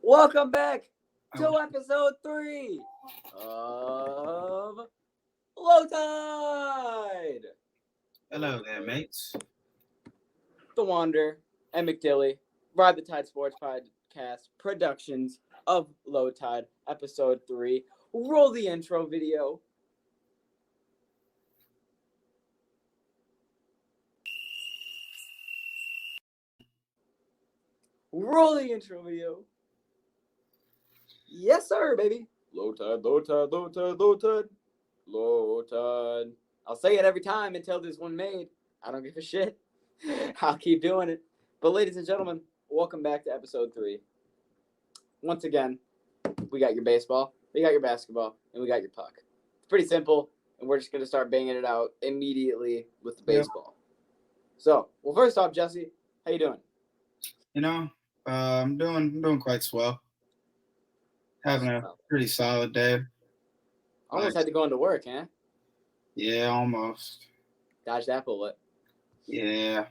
Welcome back to episode 3 of Low Tide. Hello there, mates. The Wander and McDilly, Ride the Tide Sports Podcast productions of Low Tide, episode 3. Roll the intro video. Roll the intro video. Yes, sir, baby. Low tide, low tide, low tide, low tide, low tide. I'll say it every time until there's one made. I don't give a shit. I'll keep doing it. But ladies and gentlemen, welcome back to episode 3. Once again, we got your baseball, we got your basketball, and we got your puck. It's pretty simple, and we're just going to start banging it out immediately with the baseball. So, well, first off, Jesse, how you doing? I'm doing quite swell. Having a pretty solid day. Almost had to go into work, huh? Yeah, almost. Dodged that bullet. Yeah.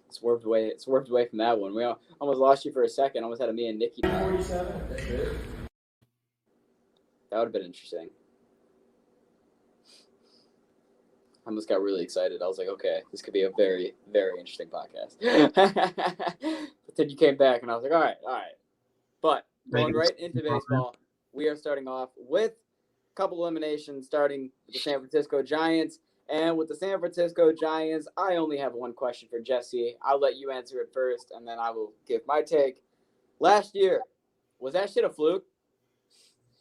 Swerved away from that one. We almost lost you for a second. Almost had a me and Nikki. 47. That would have been interesting. I almost got really excited. I was like, okay, this could be a very, very interesting podcast. But then you came back, and I was like, all right. But going right into baseball, we are starting off with a couple eliminations, starting with the San Francisco Giants. And with the San Francisco Giants, I only have one question for Jesse. I'll let you answer it first, and then I will give my take. Last year, was that shit a fluke?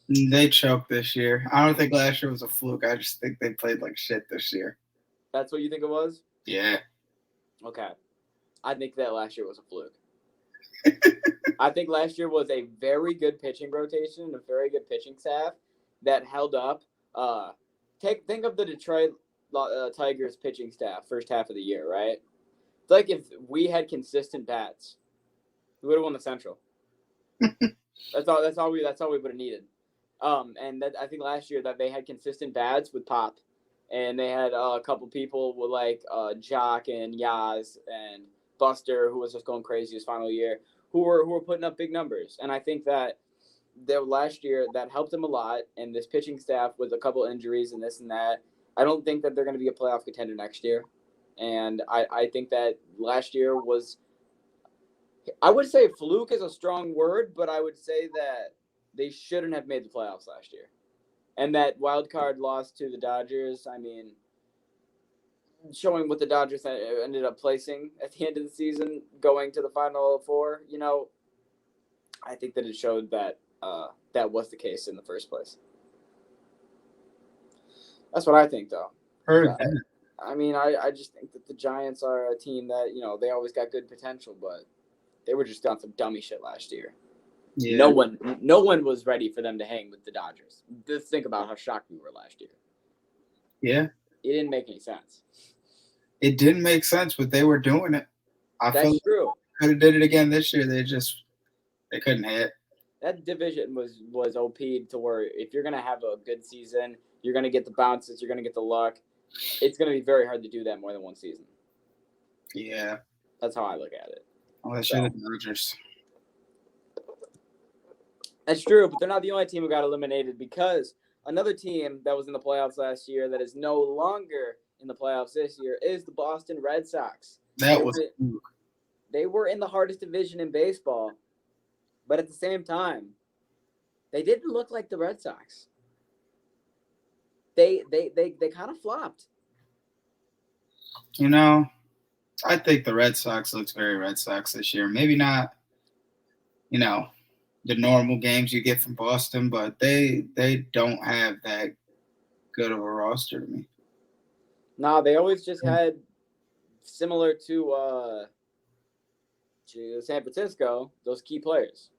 They choked this year. I don't think last year was a fluke. I just think they played like shit this year. That's what you think it was? Yeah. Okay. I think that last year was a fluke. I think last year was a very good pitching rotation, a very good pitching staff that held up. Think of the Detroit Tigers pitching staff first half of the year, right? It's like if we had consistent bats, we would have won the Central. That's all we would have needed. And that I think last year that they had consistent bats with Pop, and they had a couple people with like Jock and Yaz and Buster, who was just going crazy his final year, who were putting up big numbers. And I think that last year that helped them a lot. And this pitching staff with a couple injuries and this and that, I don't think that they're going to be a playoff contender next year. And I think that last year was, I would say fluke is a strong word, but I would say that they shouldn't have made the playoffs last year. And that wild card loss to the Dodgers, I mean, showing what the Dodgers ended up placing at the end of the season, going to the Final Four, I think that it showed that that was the case in the first place. That's what I think, though. I mean, I just think that the Giants are a team that, they always got good potential, but they were just on some dummy shit last year. Yeah. No one was ready for them to hang with the Dodgers. Just think about how shocked we were last year. Yeah. It didn't make any sense. It didn't make sense, but they were doing it. That's true. Could have did it again this year. They couldn't hit. That division was OP'd to where if you're gonna have a good season, you're gonna get the bounces, you're gonna get the luck. It's gonna be very hard to do that more than one season. Yeah. That's how I look at it. Unless you're the Dodgers. That's true, but they're not the only team who got eliminated, because another team that was in the playoffs last year that is no longer in the playoffs this year is the Boston Red Sox. They were in the hardest division in baseball, but at the same time, they didn't look like the Red Sox. They kind of flopped. I think the Red Sox looks very Red Sox this year. Maybe not, the normal games you get from Boston, but they don't have that good of a roster to me. No, they always just had similar to San Francisco, those key players.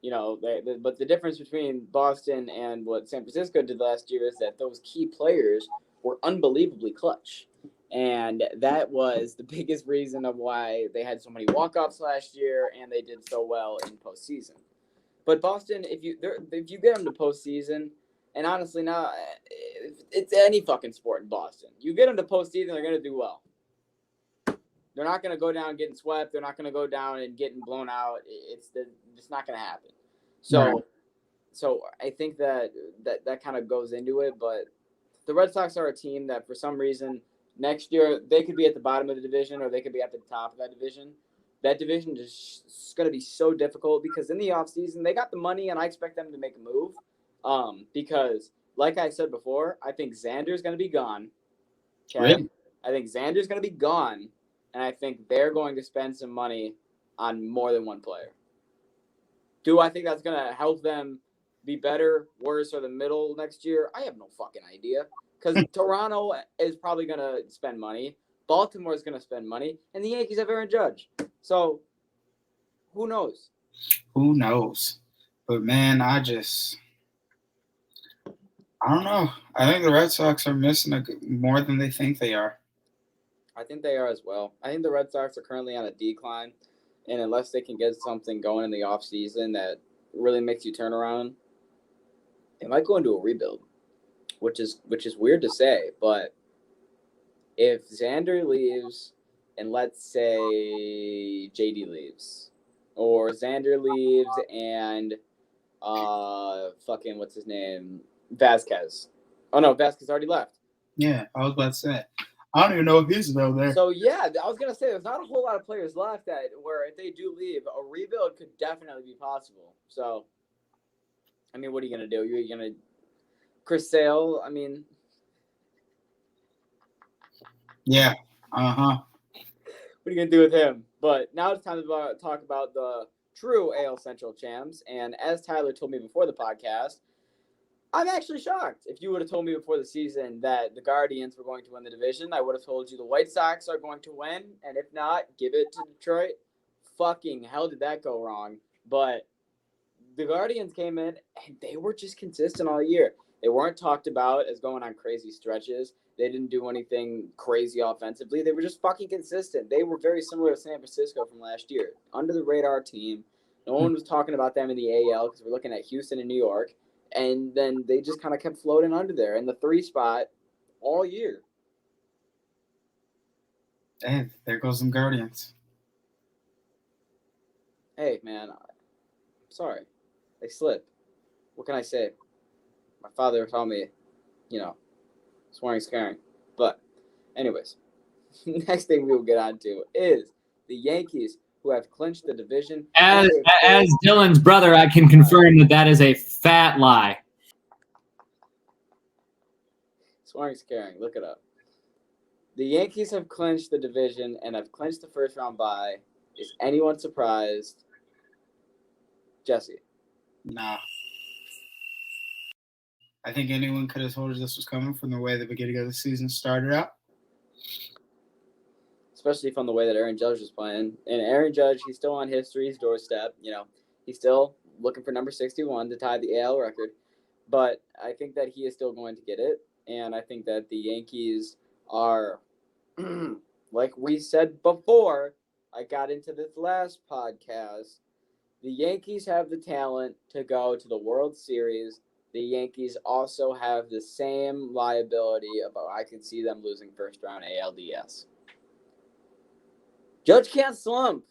But the difference between Boston and what San Francisco did last year is that those key players were unbelievably clutch. And that was the biggest reason of why they had so many walk-offs last year and they did so well in postseason. But Boston, if you get them to postseason, and honestly now, it's any fucking sport in Boston. You get them to postseason, they're going to do well. They're not going to go down getting swept. They're not going to go down and getting blown out. It's not going to happen. So I think that kind of goes into it. But the Red Sox are a team that for some reason next year they could be at the bottom of the division or they could be at the top of that division. That division is going to be so difficult because in the offseason, they got the money and I expect them to make a move. Because like I said before, I think Xander's going to be gone. Okay? Really? I think Xander's going to be gone. And I think they're going to spend some money on more than one player. Do I think that's going to help them be better, worse, or the middle next year? I have no fucking idea. Because Toronto is probably going to spend money. Baltimore is going to spend money. And the Yankees have Aaron Judge. So, who knows? Who knows? But, man, I don't know. I think the Red Sox are missing more than they think they are. I think they are as well. I think the Red Sox are currently on a decline. And unless they can get something going in the offseason that really makes you turn around, they might go into a rebuild, which is weird to say. But if Xander leaves and let's say JD leaves, or Xander leaves and fucking what's his name? Vasquez. Oh no, Vasquez already left. Yeah, I was about to say. I don't even know if he's still there. So yeah, I was gonna say there's not a whole lot of players left where if they do leave, a rebuild could definitely be possible. So, I mean, what are you gonna do? You're gonna Chris Sale? I mean, yeah. What are you gonna do with him? But now it's time to talk about the true AL Central champs. And as Tyler told me before the podcast, I'm actually shocked. If you would have told me before the season that the Guardians were going to win the division, I would have told you the White Sox are going to win. And if not, give it to Detroit. Fucking hell did that go wrong. But the Guardians came in and they were just consistent all year. They weren't talked about as going on crazy stretches. They didn't do anything crazy offensively. They were just fucking consistent. They were very similar to San Francisco from last year. Under the radar team. No one was talking about them in the AL because we're looking at Houston and New York. And then they just kind of kept floating under there in the 3 spot all year. Hey, there goes some Guardians. Hey, man. Sorry. They slip. What can I say? My father told me, swearing is caring. But, anyways, next thing we will get on to is the Yankees, who have clinched the division. As Dylan's brother, I can confirm that is a fat lie. Swearing is caring. Look it up. The Yankees have clinched the division and have clinched the first round bye. Is anyone surprised? Jesse? Nah. I think anyone could have told us this was coming from the way the beginning of the season started out. Especially from the way that Aaron Judge was playing. And Aaron Judge, he's still on history's doorstep. He's still looking for number 61 to tie the AL record. But I think that he is still going to get it. And I think that the Yankees are, like we said before, I got into this last podcast, the Yankees have the talent to go to the World Series. The Yankees also have the same liability about I can see them losing first round ALDS. Judge can't slump.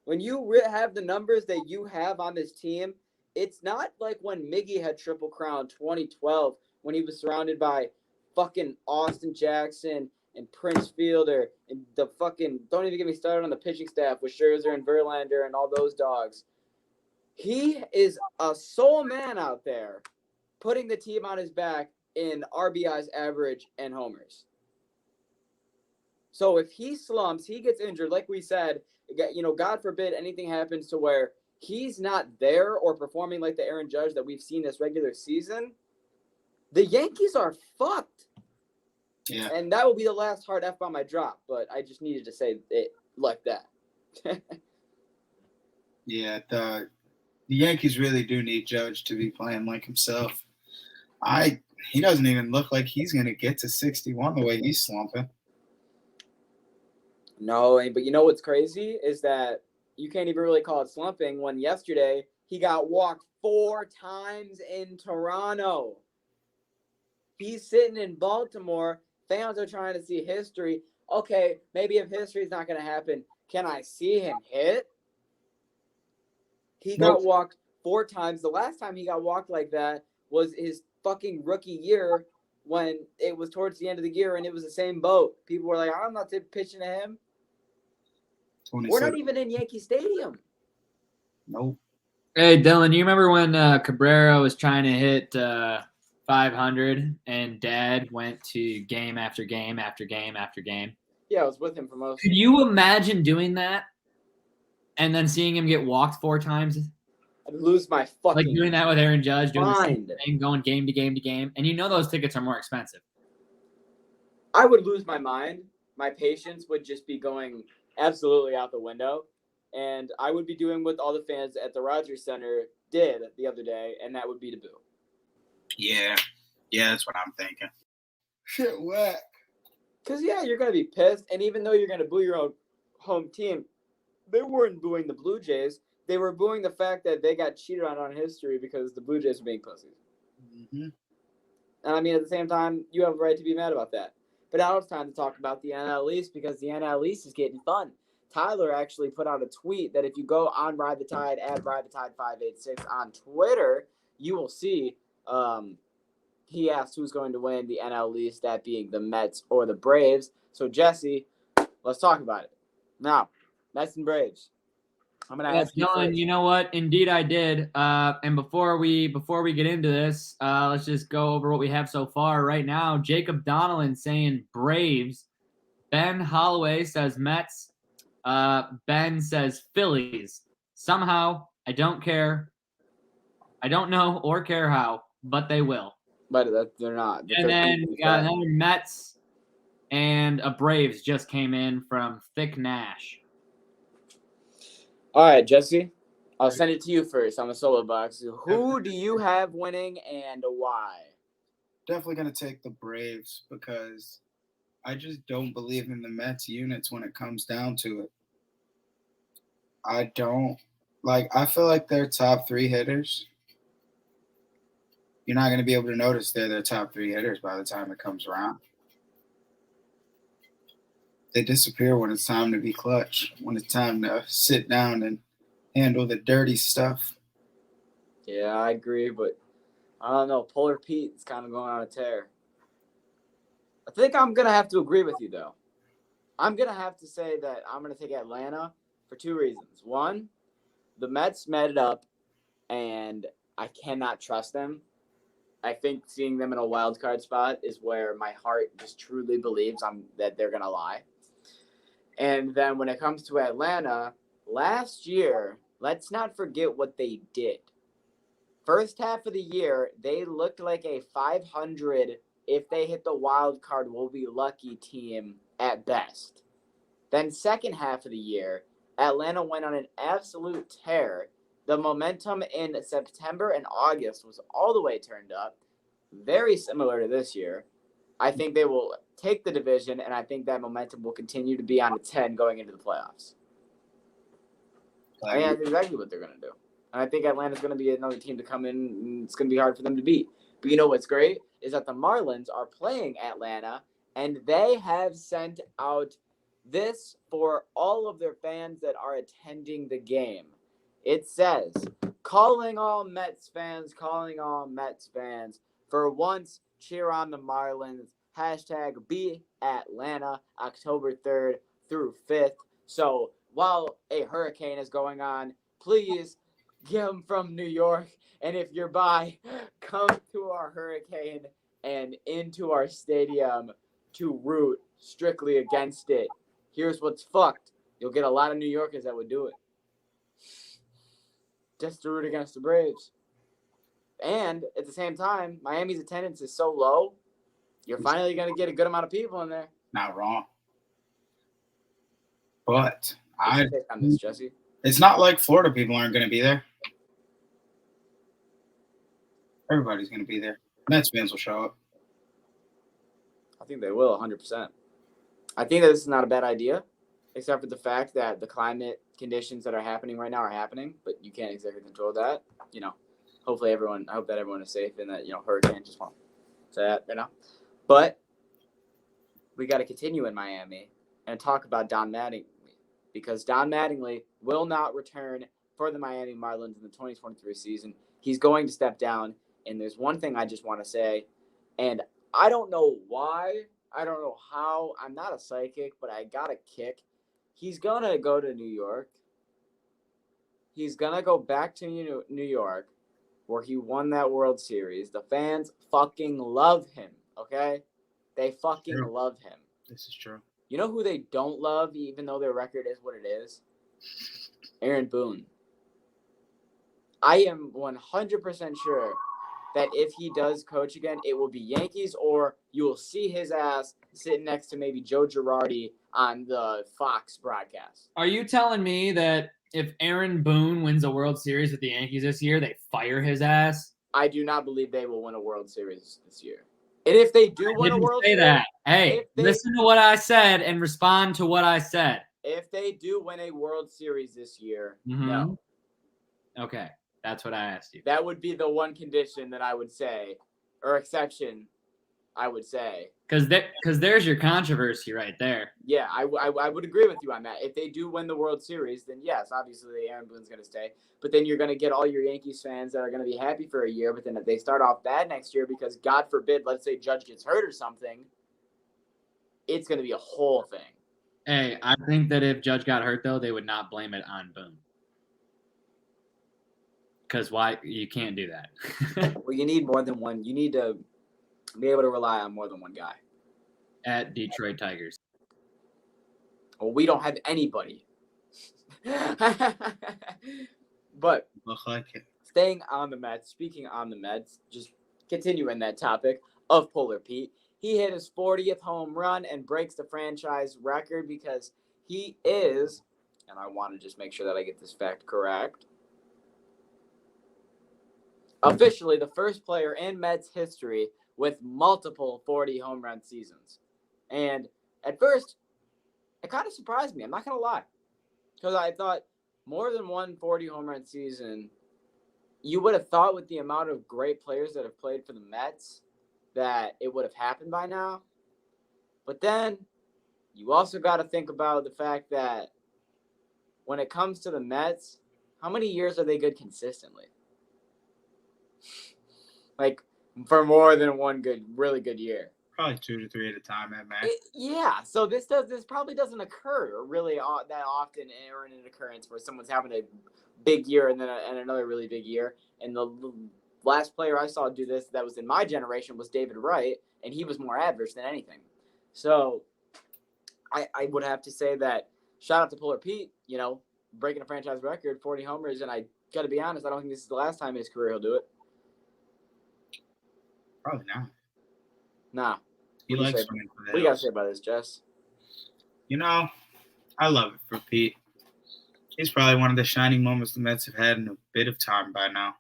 When you have the numbers that you have on this team, it's not like when Miggy had Triple Crown 2012 when he was surrounded by fucking Austin Jackson and Prince Fielder and the fucking, don't even get me started on the pitching staff with Scherzer and Verlander and all those dogs. He is a sole man out there putting the team on his back in RBIs average and homers. So if he slumps, he gets injured, like we said, God forbid anything happens to where he's not there or performing like the Aaron Judge that we've seen this regular season, the Yankees are fucked. Yeah. And that will be the last hard F-bomb I drop, but I just needed to say it like that. Yeah, the Yankees really do need Judge to be playing like himself. He doesn't even look like he's going to get to 61 the way he's slumping. No, but you know what's crazy is that you can't even really call it slumping when yesterday he got walked 4 times in Toronto. He's sitting in Baltimore. Fans are trying to see history. okay, maybe if history's not going to happen, can I see him hit? He got walked 4 times. The last time he got walked like that was his fucking rookie year when it was towards the end of the year and it was the same boat. People were like, I'm not pitching to him. We're not even in Yankee Stadium. Nope. Hey, Dylan, you remember when Cabrera was trying to hit 500 and Dad went to game after game after game after game? Yeah, I was with him for most. Could you imagine doing that and then seeing him get walked 4 times? I'd lose my fucking like doing that with Aaron Judge, doing the same mind. thing, going game to game to game, and you know those tickets are more expensive. I would lose my mind. My patience would just be going absolutely out the window, and I would be doing what all the fans at the Rogers Center did the other day, and that would be to boo. Yeah, that's what I'm thinking. Shit, whack. Because, yeah, you're going to be pissed, and even though you're going to boo your own home team, they weren't booing the Blue Jays. They were booing the fact that they got cheated on history because the Blue Jays were being pussies. Mm-hmm. And, I mean, at the same time, you have a right to be mad about that. But now it's time to talk about the NL East because the NL East is getting fun. Tyler actually put out a tweet that if you go on Ride the Tide, at Ride the Tide 586 on Twitter, you will see he asked who's going to win the NL East, that being the Mets or the Braves. So, Jesse, let's talk about it. Now, Mets and Braves. I'm going to ask you Dylan, first. you know what? Indeed, I did. And before we get into this, let's just go over what we have so far. Right now, Jacob Donnellan saying Braves. Ben Holloway says Mets. Ben says Phillies. Somehow, I don't care. I don't know or care how, but they will. But they're not. And then we got another Mets and a Braves just came in from Thick Nash. All right, Jesse, I'll send it to you first on the solo box. Who do you have winning and why? Definitely going to take the Braves because I just don't believe in the Mets units when it comes down to it. I feel like their top 3 hitters, you're not going to be able to notice they're their top 3 hitters by the time it comes around. They disappear when it's time to be clutch, when it's time to sit down and handle the dirty stuff. Yeah, I agree, but I don't know. Polar Pete's kind of going on a tear. I think I'm going to have to agree with you, though. I'm going to have to say that I'm going to take Atlanta for 2 reasons. One, the Mets met it up, and I cannot trust them. I think seeing them in a wild card spot is where my heart just truly believes that they're going to lie. And then when it comes to Atlanta, last year, let's not forget what they did. First half of the year, they looked like a 500, if they hit the wild card, we'll be lucky team at best. Then second half of the year, Atlanta went on an absolute tear. The momentum in September and August was all the way turned up, very similar to this year. I think they will take the division, and I think that momentum will continue to be on a 10 going into the playoffs. I think that's exactly what they're going to do. And I think Atlanta's going to be another team to come in, and it's going to be hard for them to beat. But you know what's great is that the Marlins are playing Atlanta, and they have sent out this for all of their fans that are attending the game. It says, calling all Mets fans, for once, cheer on the Marlins. #BeAtlanta, October 3rd through 5th. So while a hurricane is going on, please get them from New York. And if you're by, come to our hurricane and into our stadium to root strictly against it. Here's what's fucked. You'll get a lot of New Yorkers that would do it. Just to root against the Braves. And at the same time, Miami's attendance is so low, you're finally going to get a good amount of people in there. Not wrong. But What's your take on this, Jesse? It's not like Florida people aren't going to be there. Everybody's going to be there. Mets fans will show up. I think they will, 100%. I think that this is not a bad idea, except for the fact that the climate conditions that are happening right now are happening, but you can't exactly control that. You know, I hope that everyone is safe and that, hurricanes just won't say that, But we got to continue in Miami and talk about Don Mattingly, because Don Mattingly will not return for the Miami Marlins in the 2023 season. He's going to step down, and there's one thing I just want to say, and I don't know why, I don't know how, I'm not a psychic, but I got a kick. He's going to go to New York. He's going to go back to New York, where he won that World Series. The fans fucking love him, okay? They fucking love him. This is true. You know who they don't love, even though their record is what it is? Aaron Boone. I am 100% sure that if he does coach again, it will be Yankees, or you will see his ass sitting next to maybe Joe Girardi on the Fox broadcast. Are you telling me that if Aaron Boone wins a World Series with the Yankees this year, they fire his ass? I do not believe they will win a World Series this year. And if they do win a World Series, that. Hey, listen to what I said and respond to what I said. If they do win a World Series this year, Mm-hmm. no. Okay, that's what I asked you. That would be the one condition that I would say, or exception, I would say. Because there's your controversy right there. Yeah, I would agree with you on that. If they do win the World Series, then yes, obviously Aaron Boone's going to stay. But then you're going to get all your Yankees fans that are going to be happy for a year. But then if they start off bad next year because, God forbid, let's say Judge gets hurt or something, it's going to be a whole thing. Hey, I think that if Judge got hurt, though, they would not blame it on Boone. Because why? You can't do that. Well, you need more than one. You need to be able to rely on more than one guy. At Detroit Tigers. Well, we don't have anybody. But Look like it. staying on the Mets, speaking on the Mets, just continuing that topic of Polar Pete, he hit his 40th home run and breaks the franchise record because he is, and I want to just make sure that I get this fact correct, officially the first player in Mets history with multiple 40 home run seasons. And at first, it kind of surprised me. I'm not going to lie. Because I thought more than one 40 home run season, you would have thought with the amount of great players that have played for the Mets that it would have happened by now. But then you also got to think about the fact that when it comes to the Mets, how many years are they good consistently? Like, for more than one really good year. Probably 2 to 3 at a time at max. Yeah, so this probably doesn't occur really that often, or an occurrence where someone's having a big year and then another really big year. And the last player I saw do this that was in my generation was David Wright, and he was more average than anything. So I would have to say that shout out to Polar Pete, breaking a franchise record, 40 homers, and I got to be honest, I don't think this is the last time in his career he'll do it. Probably not. Nah. He likes running for the What do you got to say about this, Jess? I love it for Pete. He's probably one of the shining moments the Mets have had in a bit of time by now.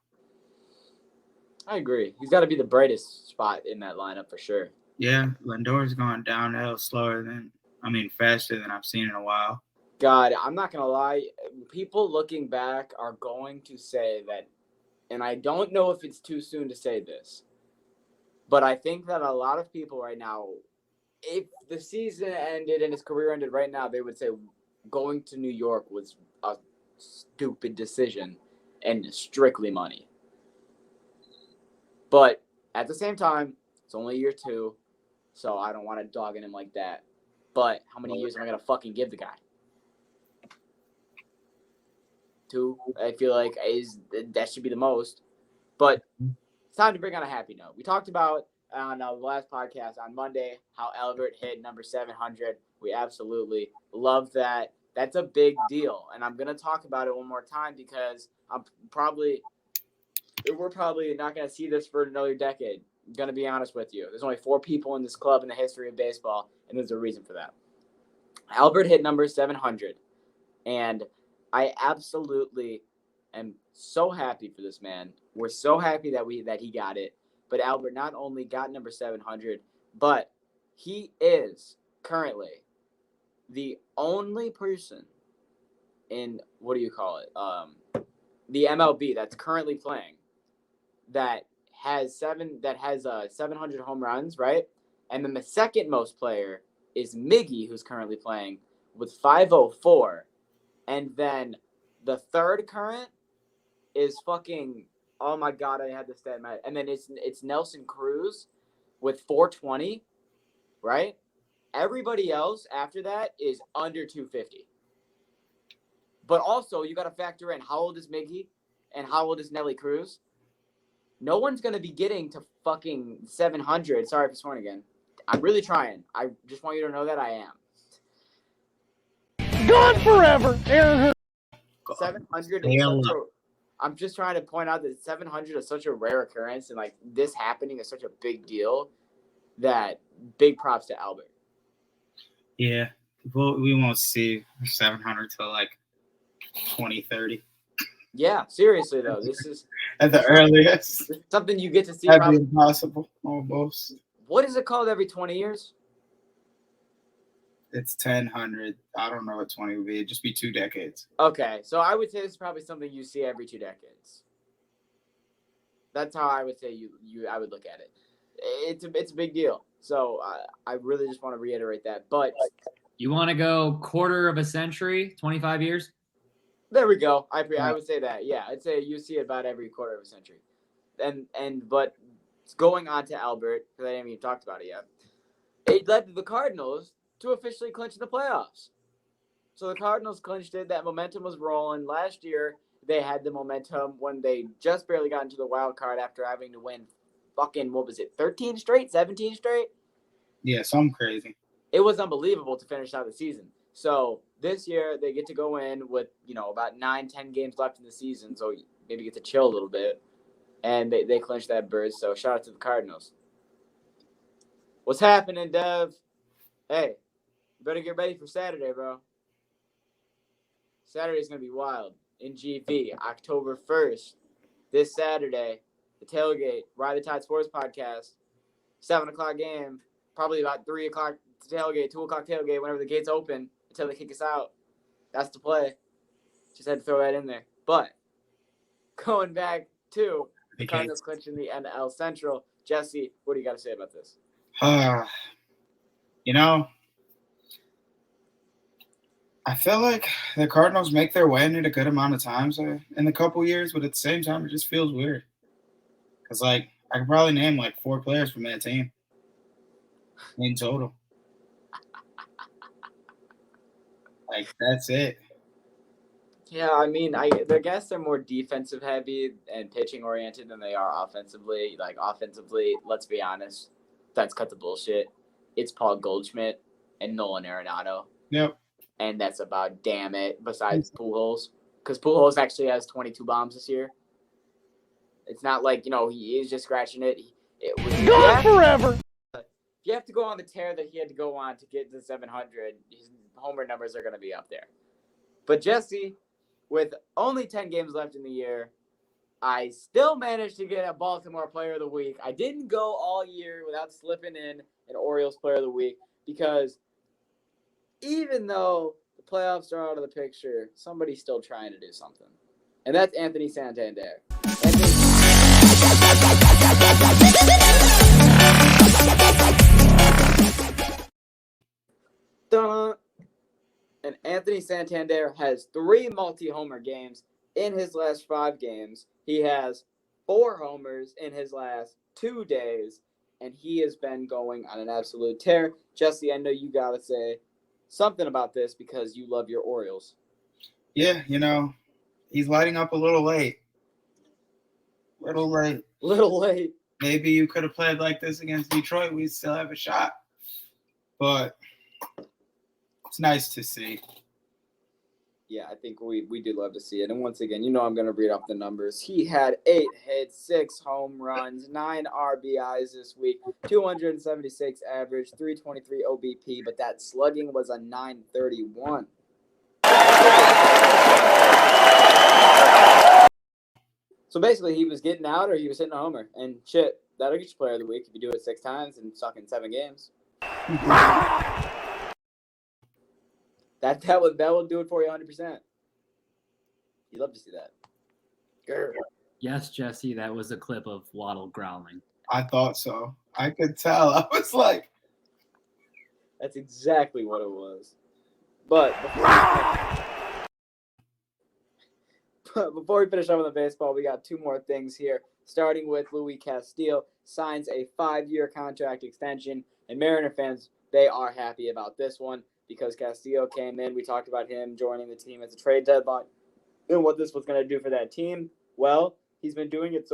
I agree. He's got to be the brightest spot in that lineup for sure. Yeah, Lindor's gone downhill faster than I've seen in a while. God, I'm not going to lie. People looking back are going to say that, and I don't know if it's too soon to say this, but I think that a lot of people right now, if the season ended and his career ended right now, they would say going to New York was a stupid decision and strictly money. But at the same time, it's only year 2, so I don't want to dog in him like that. But how many years am I going to fucking give the guy? 2, I feel like that should be the most. But it's time to bring on a happy note. We talked about on the last podcast on Monday how Albert hit number 700. We absolutely love that. That's a big deal. And I'm going to talk about it one more time because we're probably not going to see this for another decade. I'm going to be honest with you. There's only 4 people in this club in the history of baseball, and there's a reason for that. Albert hit number 700, and I absolutely am so happy for this man. We're so happy that he got it. But Albert not only got number 700, but he is currently the only person in the MLB that's currently playing that has 700 home runs, right? And then the second most player is Miggy, who's currently playing, with 504. And then the third current is fucking, oh my God, I had the stat, Matt. And then it's Nelson Cruz with 420, right? Everybody else after that is under 250. But also, you got to factor in how old is Miggy and how old is Nelly Cruz. No one's going to be getting to fucking 700. Sorry for swearing again. I'm really trying. I just want you to know that I am. Gone forever, Aaron. 700 is such a, I'm just trying to point out that 700 is such a rare occurrence, and like this happening is such a big deal that big props to Albert. Yeah, we won't see 700 till like 2030. Yeah, seriously though, this is at the earliest. Something you get to see. That'd be impossible, almost. What is it called every 20 years? It's 1000. I don't know what 20 would be. It'd just be 2 decades. Okay, so I would say it's probably something you see every 2 decades. That's how I would say I would look at it. It's a big deal. So I really just want to reiterate that. But you want to go quarter of a century, 25 years? There we go. I would say that. Yeah, I'd say you see it about every quarter of a century. But going on to Albert, because I haven't even talked about it yet, it led the Cardinals to officially clinch the playoffs. So the Cardinals clinched it. That momentum was rolling. Last year, they had the momentum when they just barely got into the wild card after having to win fucking, 13 straight, 17 straight? Yeah, something crazy. It was unbelievable to finish out the season. So this year, they get to go in with, about 9-10 games left in the season, so maybe get to chill a little bit. And they clinched that berth, so shout out to the Cardinals. What's happening, Dev? Hey, you better get ready for Saturday, bro. Saturday's going to be wild in GV, October 1st. This Saturday, the tailgate, Ride the Tide Sports Podcast, 7 o'clock game, probably about 3 o'clock tailgate, 2 o'clock tailgate, whenever the gates open until they kick us out. That's the play. Just had to throw that in there. But going back to the Cardinals clinching the NL Central, Jesse, what do you got to say about this? I feel like the Cardinals make their way in it a good amount of times in a couple years, but at the same time, it just feels weird. Because, I could probably name, 4 players from that team in total. That's it. Yeah, I mean, I guess they're more defensive heavy and pitching oriented than they are offensively. Offensively, let's be honest, let's cut the bullshit. It's Paul Goldschmidt and Nolan Arenado. Yep. And that's about damn it, besides Pujols. Because Pujols actually has 22 bombs this year. It's not like, he is just scratching it. Gone forever. If you have to go on the tear that he had to go on to get to 700, his homer numbers are going to be up there. But Jesse, with only 10 games left in the year, I still managed to get a Baltimore Player of the Week. I didn't go all year without slipping in an Orioles Player of the Week because even though the playoffs are out of the picture, somebody's still trying to do something. And that's Anthony Santander. And Anthony Santander has 3 multi-homer games in his last 5 games. He has 4 homers in his last 2 days, and he has been going on an absolute tear. Jesse, I know you got to say something about this because you love your Orioles. Yeah, he's lighting up a little late. Little late. Maybe you could have played like this against Detroit. We'd still have a shot. But it's nice to see. Yeah, I think we do love to see it. And once again, I'm going to read off the numbers. He had 8 hits, 6 home runs, 9 RBIs this week, 276 average, 323 OBP, but that slugging was a 931. So basically, he was getting out or he was hitting a homer. And shit, that'll get you Player of the Week if you do it 6 times and suck in 7 games. That will do it for you 100%. You'd love to see that. Grr. Yes, Jesse, that was a clip of Waddle growling. I thought so. I could tell. I was like, That's exactly what it was. But before we finish up on the baseball, we got two more things here. Starting with Luis Castillo signs a 5-year contract extension, and Mariner fans, they are happy about this one because Castillo came in. We talked about him joining the team at the trade deadline and what this was going to do for that team. Well, he's been doing it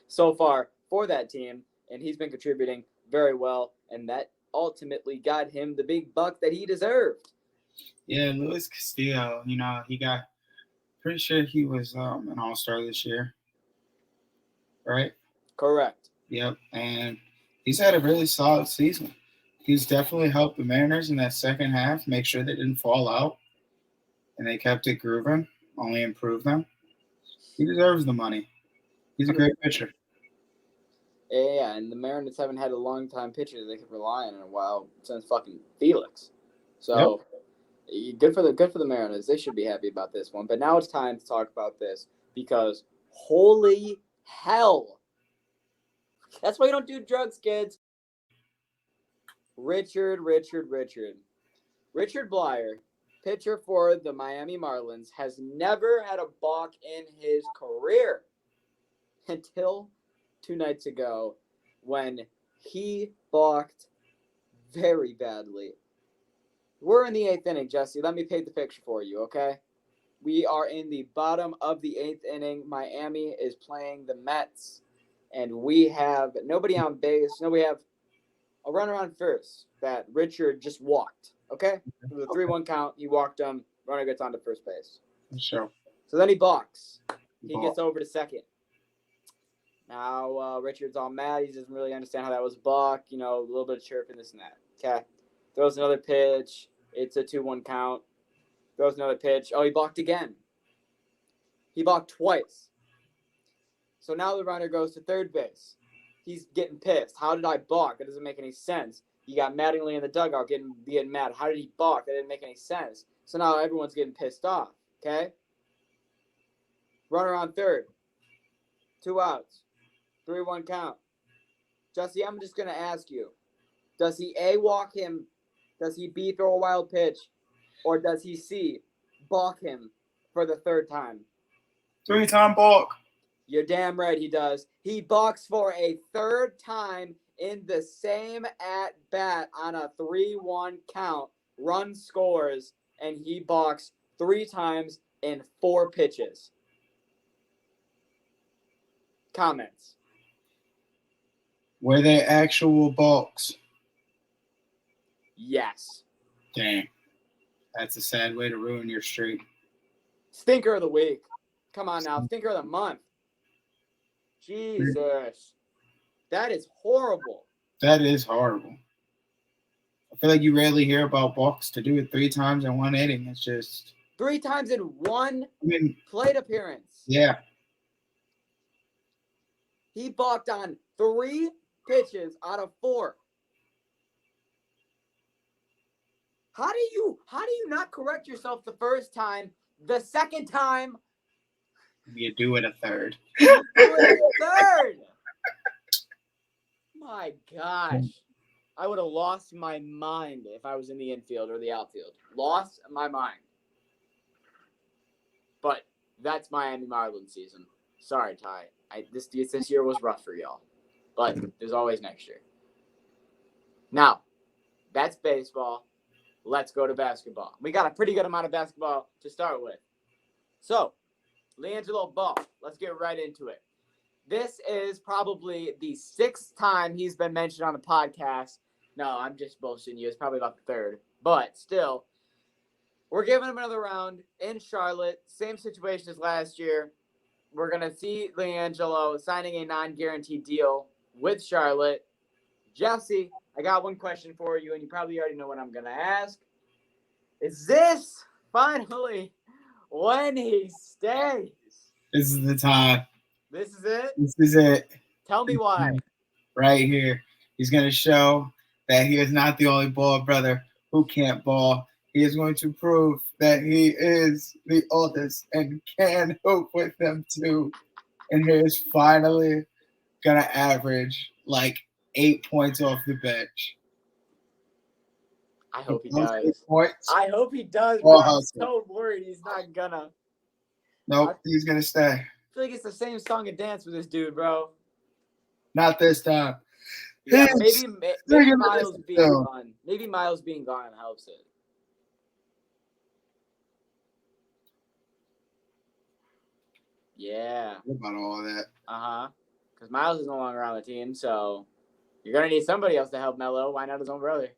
so far for that team, and he's been contributing very well, and that ultimately got him the big buck that he deserved. Yeah, Luis Castillo, he got pretty sure he was an all-star this year, right? Correct. Yep, and he's had a really solid season. He's definitely helped the Mariners in that second half make sure they didn't fall out, and they kept it grooving, only improved them. He deserves the money. He's a great pitcher. Yeah, and the Mariners haven't had a long-time pitcher they could rely on in a while since fucking Felix. So, good for the Mariners. They should be happy about this one. But now it's time to talk about this because holy hell. That's why you don't do drugs, kids. Richard Blyer, pitcher for the Miami Marlins, has never had a balk in his career until 2 nights ago when he balked very badly. We're in the 8th inning, Jesse. Let me paint the picture for you, okay? We are in the bottom of the 8th inning. Miami is playing the Mets, and we have nobody on base. No, we have a runner on first that Richard just walked, okay? It was a 3-1 count. He walked him. Runner gets on to first base. Sure. So then he balks. He gets over to second. Now, Richard's all mad. He doesn't really understand how that was a balk. A little bit of chirping, this and that. Okay. Throws another pitch. It's a 2-1 count. Throws another pitch. Oh, he balked again. He balked twice. So now the runner goes to third base. He's getting pissed. How did I balk? That doesn't make any sense. You got Mattingly in the dugout getting mad. How did he balk? That didn't make any sense. So now everyone's getting pissed off. Okay? Runner on third. 2 outs. 3-1 count. Jesse, I'm just going to ask you. Does he A, walk him? Does he B, throw a wild pitch? Or does he C, balk him for the 3rd time? 3-time balk. You're damn right he does. He balks for a 3rd time in the same at-bat on a 3-1 count. Run scores, and he balks 3 times in 4 pitches. Comments? Were they actual balks? Yes. Dang. That's a sad way to ruin your streak. Stinker of the week. Come on now. Stinker of the month. Jesus. That is horrible. That is horrible. I feel like you rarely hear about balks. To do it 3 times in 1 inning. It's just 3 times in 1 plate appearance. Yeah. He balked on 3 pitches out of 4. How do you not correct yourself the 1st time? The 2nd time, you do it a 3rd. you do it a 3rd. My gosh. I would have lost my mind if I was in the infield or the outfield. Lost my mind. But that's Miami Marlins season. Sorry, Ty. This year was rough for y'all. But there's always next year. Now, that's baseball. Let's go to basketball. We got a pretty good amount of basketball to start with. So, LiAngelo Ball. Let's get right into it. This is probably the 6th time he's been mentioned on the podcast. No, I'm just bullshitting you. It's probably about the 3rd. But still, we're giving him another round in Charlotte. Same situation as last year. We're going to see LiAngelo signing a non-guaranteed deal with Charlotte. Jesse, I got one question for you, and you probably already know what I'm going to ask. Is this finally when he stays? This is the time. This is it? This is it. Tell me why. Right here. He's going to show that he is not the only ball brother who can't ball. He is going to prove that he is the oldest and can hoop with them too. And he is finally going to average like 8 points off the bench. I hope he Those 8 does. points. I hope he does, Well, bro. I'm so worried he's not gonna. Nope, he's gonna stay. I feel like it's the same song and dance with this dude, bro. Not this time. Yeah, He's maybe Miles this being zone. gone. Maybe Miles being gone helps it. Yeah. What about all of that? Because Miles is no longer on the team, so you're gonna need somebody else to help Melo. Why not his own brother?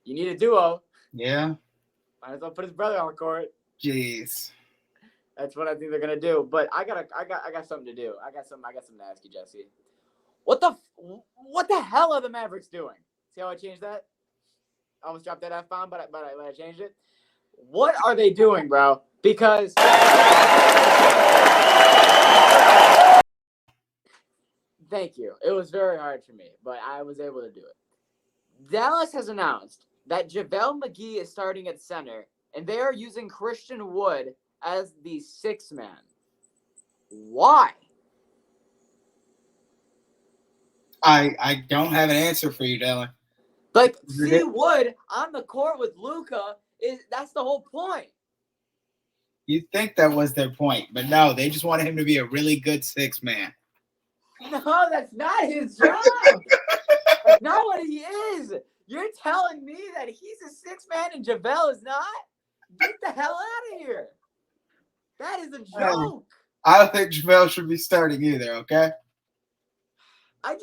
You need a duo. Yeah. Might as well put his brother on the court. Jeez. That's what I think they're gonna do. But I got something to do. I got something to ask you, Jesse. What the hell are the Mavericks doing? See how I changed that? I almost dropped that F-bomb, but I changed it. What are they doing, bro? Because thank you. It was very hard for me, but I was able to do it. Dallas has announced that JaVale McGee is starting at center, and they are using Christian Wood as the sixth man. Why? I don't have an answer for you, Dylan. Like, see Wood on the court with Luka, that's the whole point. You'd think that was their point, but no, they just wanted him to be a really good sixth man. No, that's not his job. That's not what he is. You're telling me that he's a sixth man and JaVale is not? Get the hell out of here. That is a joke. I don't think JaVale should be starting either, okay? I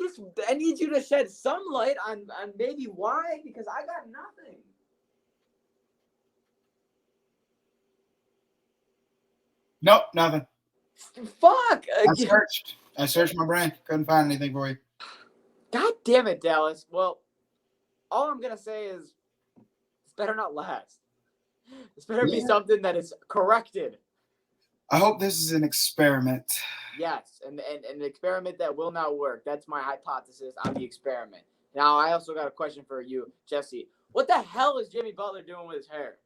need you to shed some light on maybe why, because I got nothing. Nope, nothing. Fuck. I searched my brain. Couldn't find anything for you. God damn it, Dallas. Well, all I'm going to say is this better not last. This better be something that is corrected. I hope this is an experiment. Yes, and an experiment that will not work. That's my hypothesis on the experiment. Now, I also got a question for you, Jesse. What the hell is Jimmy Butler doing with his hair?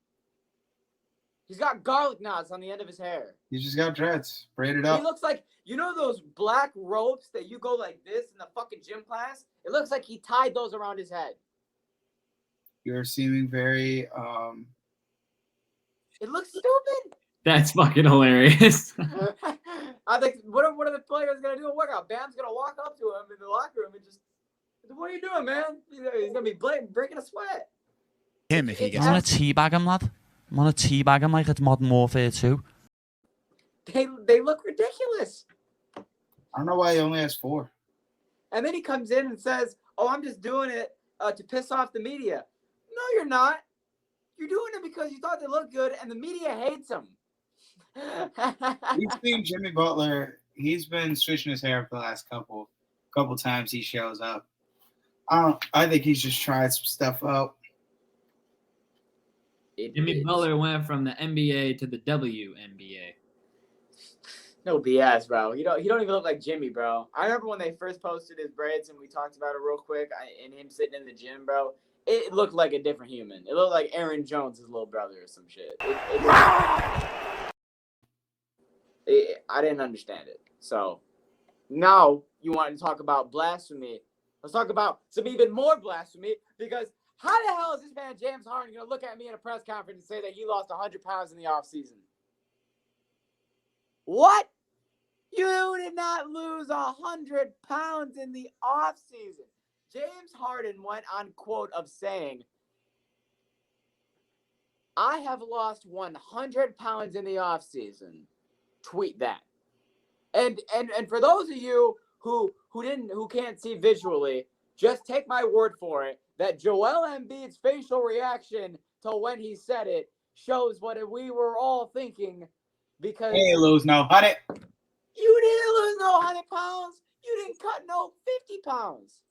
He's got garlic knots on the end of his hair. He just got dreads. Braided up. He looks like, you know those black ropes that you go like this in the fucking gym class? It looks like he tied those around his head. You're seeming very, It looks stupid. That's fucking hilarious. I think, what are the players going to do a workout? Bam's going to walk up to him in the locker room and just, what are you doing, man? He's going to be breaking a sweat. Him, if he gets... I'm going to teabag him, lad. I'm going to teabag him like it's Modern Warfare 2. They look ridiculous. I don't know why he only has 4. And then he comes in and says, oh, I'm just doing it to piss off the media. No, you're not. You're doing it because you thought they looked good, and the media hates them. We've seen Jimmy Butler. He's been switching his hair for the last couple times he shows up. I think he's just tried some stuff out. Jimmy Butler went from the NBA to the WNBA. No BS, bro. He don't even look like Jimmy, bro. I remember when they first posted his braids and we talked about it real quick, and him sitting in the gym, bro. It looked like a different human. It looked like Aaron Jones' little brother or some shit. I didn't understand it. So now you want to talk about blasphemy. Let's talk about some even more blasphemy, because how the hell is this man James Harden going to look at me in a press conference and say that he lost 100 pounds in the offseason? What? You did not lose 100 pounds in the offseason. James Harden went on quote of saying, I have lost 100 pounds in the offseason. Tweet that. And for those of you who can't see visually, just take my word for it that Joel Embiid's facial reaction to when he said it shows what we were all thinking, because He didn't lose no 100. You didn't lose no 100 pounds. You didn't cut no 50 pounds.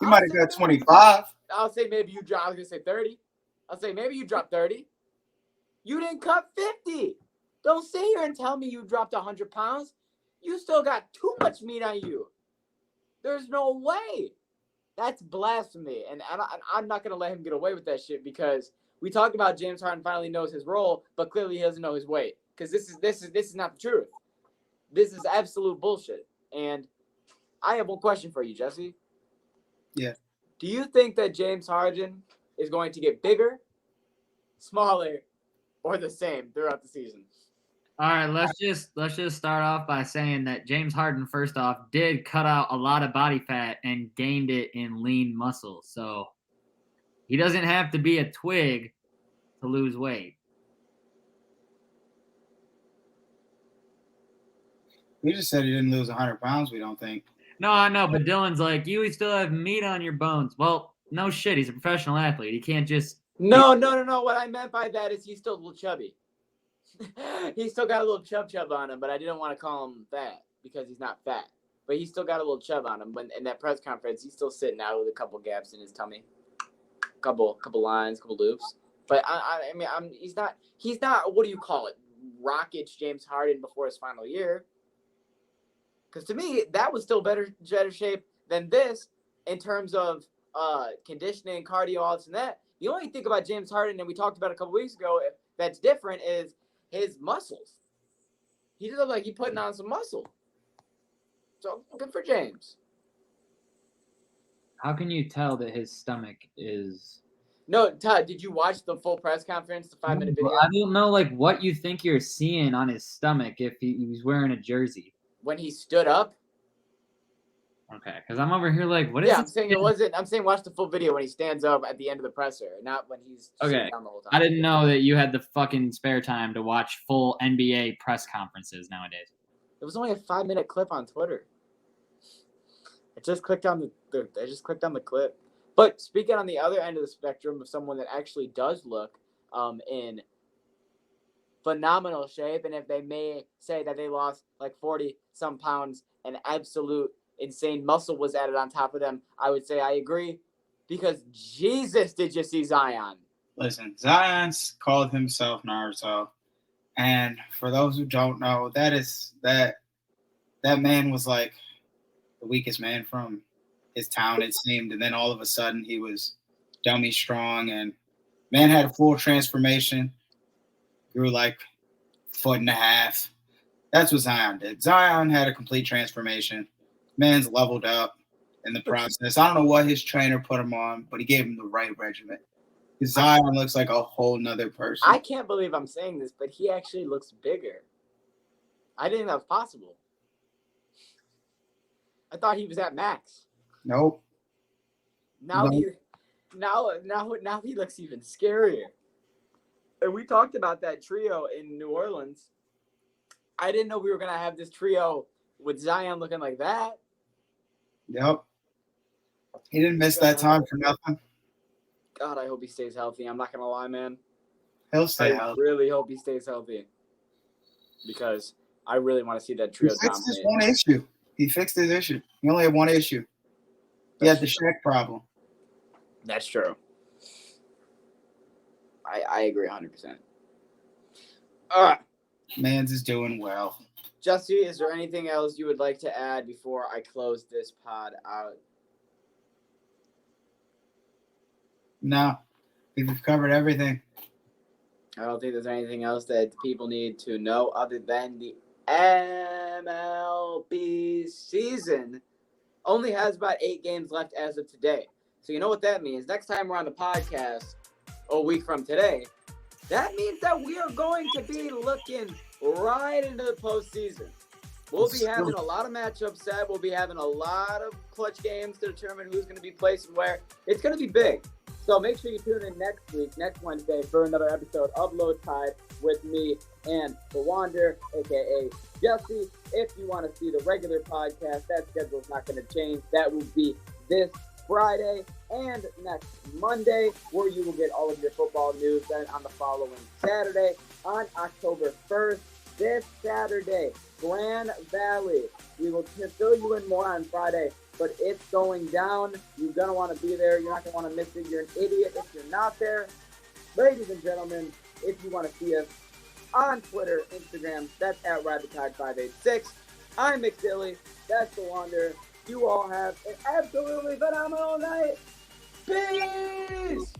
He might have got 25. I'll say maybe you dropped. I was going to say 30. I'll say maybe you dropped 30. You didn't cut 50. Don't sit here and tell me you dropped 100 pounds. You still got too much meat on you. There's no way. That's blasphemy. And I'm not going to let him get away with that shit, because we talked about James Harden finally knows his role, but clearly he doesn't know his weight, because this is not the truth. This is absolute bullshit. And I have one question for you, Jesse. Yeah. Do you think that James Harden is going to get bigger, smaller, or the same throughout the season? All right, let's just start off by saying that James Harden, first off, did cut out a lot of body fat and gained it in lean muscle. So he doesn't have to be a twig to lose weight. We just said he didn't lose 100 pounds, we don't think. No, I know, but Dylan's like, you still have meat on your bones. Well, no shit. He's a professional athlete. He can't just. No. What I meant by that is he's still a little chubby. He's still got a little chub on him, but I didn't want to call him fat because he's not fat. But he's still got a little chub on him. But in that press conference, he's still sitting out with a couple gaps in his tummy, couple lines, couple loops. But I mean, he's not. What do you call it? Rocket James Harden before his final year. Because to me, that was still better shape than this in terms of conditioning, cardio, all this and that. The only thing about James Harden, and we talked about it a couple weeks ago, that's different is his muscles. He doesn't look like he's putting on some muscle. So good for James. How can you tell that his stomach is? No, Todd, did you watch the full press conference, the 5-minute video? I don't know, like what you think you're seeing on his stomach if he's wearing a jersey. When he stood up? Okay, because I'm over here like, what is? Yeah, I'm saying it wasn't. I'm saying watch the full video when he stands up at the end of the presser, not when he's sitting down the whole time. I didn't know that you had the fucking spare time to watch full NBA press conferences nowadays. It was only a 5-minute clip on Twitter. I just clicked on the clip. But speaking on the other end of the spectrum of someone that actually does look in phenomenal shape, and if they may say that they lost like 40 some pounds and absolute insane muscle was added on top of them, I would say I agree, because Jesus, did you see Zion? Listen, Zion's called himself Naruto, and for those who don't know, that man was like the weakest man from his town, it seemed, and then all of a sudden he was dummy strong, and man had a full transformation. Grew like 1.5 feet. That's what Zion did. Zion had a complete transformation. Man's leveled up in the process. I don't know what his trainer put him on, but he gave him the right regimen. Zion looks like a whole nother person. I can't believe I'm saying this, but he actually looks bigger. I didn't think that was possible. I thought he was at max. Nope. Now he looks even scarier. And we talked about that trio in New Orleans. I didn't know we were going to have this trio with Zion looking like that. Yep. He didn't miss that time for nothing. God, I hope he stays healthy. I'm not going to lie, man. He'll stay I healthy. really hope he stays healthy. Because I really want to see that trio dominate. His one issue. He fixed his issue. He only had one issue. He had the Shaq problem. That's true. I agree 100%. Mans is doing well. Jesse, is there anything else you would like to add before I close this pod out? No. We've covered everything. I don't think there's anything else that people need to know other than the MLB season only has about 8 games left as of today. So you know what that means. Next time we're on the podcast, a week from today, that means that we are going to be looking right into the postseason. We'll be having a lot of matchups set. We'll be having a lot of clutch games to determine who's going to be placed and where. It's going to be big. So make sure you tune in next week, next Wednesday, for another episode of Low Tide with me and the Wander, a.k.a. Jesse. If you want to see the regular podcast, that schedule is not going to change. That will be this Friday and next Monday, where you will get all of your football news. Then on the following Saturday, on October 1st, this Saturday, Grand Valley. We will fill you in more on Friday, but it's going down. You're going to want to be there. You're not going to want to miss it. You're an idiot if you're not there. Ladies and gentlemen, if you want to see us on Twitter, Instagram, that's at RabbitTide586. I'm McDilly. That's the Wander. You all have an absolutely phenomenal night. Peace!